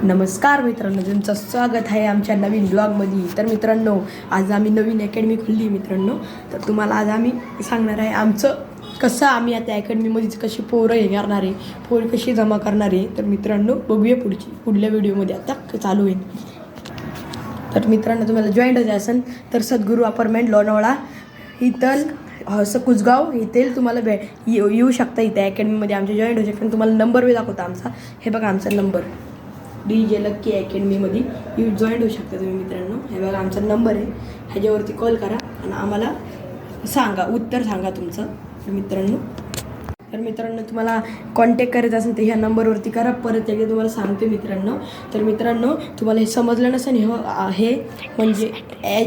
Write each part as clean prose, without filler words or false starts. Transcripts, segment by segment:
नमस्कार मित्रांनो, तुमचं स्वागत आहे आमच्या नवीन ब्लॉगमध्ये. तर मित्रांनो, आज आम्ही नवीन अकॅडमी खुलली मित्रांनो. तर तुम्हाला आज आम्ही सांगणार आहे आमचं कसं आम्ही आता अकॅडमीमध्ये कशी पोरं हे करणार आहे, पोरं कशी जमा करणार आहे. तर मित्रांनो, बघूया पुढल्या व्हिडिओमध्ये आता चालू होईल. तर मित्रांनो, तुम्हाला जॉईंट व्हायचं असेल तर सद्गुरू अपार्टमेंट लोणावळा इथं कुसगाव इथे तुम्हाला येऊ शकता. इथे अकॅडमीमध्ये आमच्या जॉईंट होऊ शकता. तुम्हाला नंबर बी दाखवता आमचा. हे बघा आमचा नंबर, DJ लक्की अकॅडमीमध्ये जॉईंट होऊ शकता तुम्ही मित्रांनो. हे बघा आमचा नंबर आहे, ह्याच्यावरती कॉल करा आणि आम्हाला उत्तर सांगा तुमचं. तर मित्रांनो तुम्हाला कॉन्टॅक्ट करायचं असेल तर ह्या नंबरवरती करा. परत एकदा तुम्हाला सांगते मित्रांनो. तर मित्रांनो, तुम्हाला हे समजलं नसेल, हे म्हणजे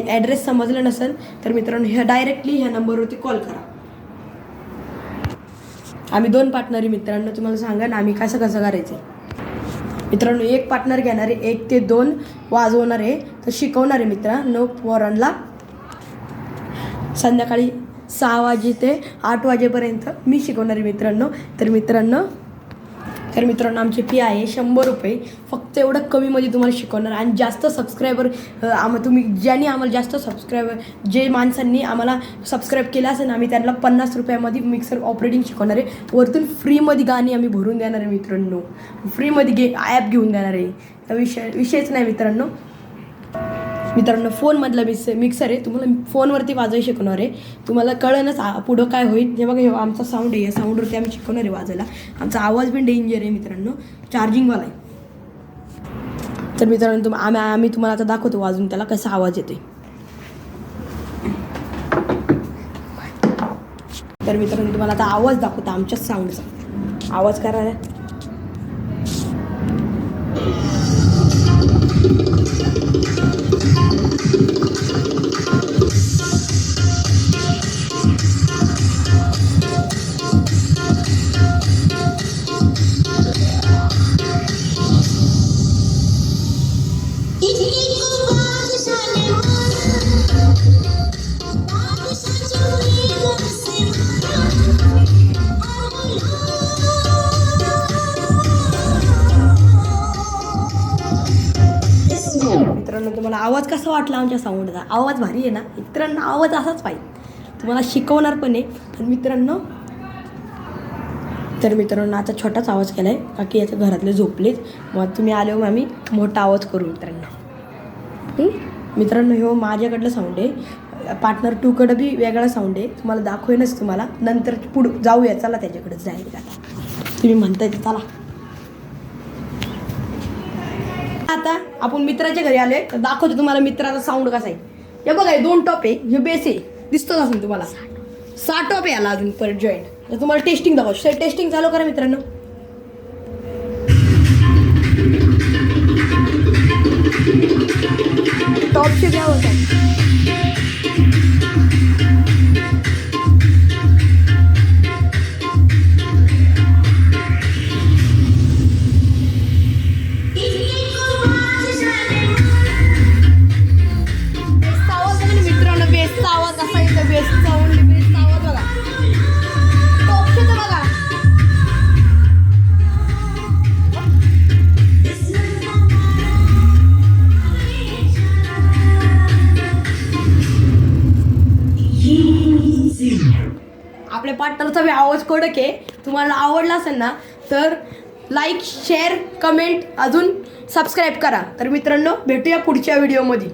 ॲड्रेस समजलं नसेल तर मित्रांनो डायरेक्टली ह्या नंबरवरती कॉल करा. आम्ही 2 पार्टनर आहे मित्रांनो. तुम्हाला सांगा ना आम्ही कसं करायचं. मित्रांनो, 1 पार्टनर घेणार आहे, 1 ते 2 वाजवणार आहे, तर शिकवणार आहे मित्रांनो पोरांना. संध्याकाळी 6 वाजे ते 8 वाजेपर्यंत मी शिकवणार आहे मित्रांनो. तर मित्रांनो आमची फी आहे 100 रुपये. फक्त एवढं कमीमध्ये तुम्हाला शिकवणार. आणि जास्त सबस्क्रायबर ज्यांनी आम्हाला जास्त सबस्क्रायबर जे माणसांनी आम्हाला सबस्क्राईब केलं असेल ना, आम्ही त्यांना 50 रुपयामध्ये मिक्सर ऑपरेटिंग शिकवणार आहे. वरतून फ्रीमध्ये गाणी आम्ही भरून देणार आहे मित्रांनो. फ्रीमध्ये ॲप घेऊन देणार आहे. विषयच नाही मित्रांनो. फोनमधला मिक्सर आहे, तुम्हाला फोनवरती वाजवायला शिकवणार आहे. तुम्हाला कळणच पुढं काय होईल. हे बघा, हे आमचा साऊंड आहे, या साऊंडवरती आम्ही शिकवणार आहे वाजायला. आमचा आवाज पण डेंजर आहे मित्रांनो, चार्जिंगवाला आहे. तर मित्रांनो आम्ही तुम्हाला आता दाखवतो वाजून त्याला कसा आवाज येतोय. तर मित्रांनो तुम्हाला आता आवाज दाखवतो आमच्याच साऊंडचा. आवाज करा. मित्रांनो तुम्हाला आवाज कसा वाटला आमच्या साऊंडचा? आवाज भारी आहे ना मित्रांनो. आवाज असाच पाहिजे. तुम्हाला शिकवणार पण आहे. तर मित्रांनो आता छोटाच आवाज केला आहे, बाकी याच्या घरातले झोपलेत. मग तुम्ही आले हो आम्ही मोठा आवाज करू मित्रांनो. हे माझ्याकडलं साऊंड आहे. पार्टनर 2कडं बी वेगळा साऊंड आहे. तुम्हाला दाखवेनच तुम्हाला नंतर. पुढं जाऊया, चला त्याच्याकडे जाईल का तुम्ही म्हणताय. चला आता आपण मित्राच्या घरी आलोय, तर दाखवतो तुम्हाला मित्राचा साऊंड कसा आहे. हे बघा, 2 टॉप आहे, हे बेस आहे, दिसतोच असेल तुम्हाला. 6 टॉप आहे याला अजून परत जॉईंट. तर तुम्हाला टेस्टिंग दाखव. टेस्टिंग चालू करा मित्रांनो. टॉपचे घ्या होता. आपल्या पार्टनरचा बी आवाज कडक आहे. तुम्हाला आवडला असेल ना तर लाईक, शेअर, कमेंट, अजून सबस्क्राईब करा. तर मित्रांनो भेटूया पुढच्या व्हिडिओमध्ये.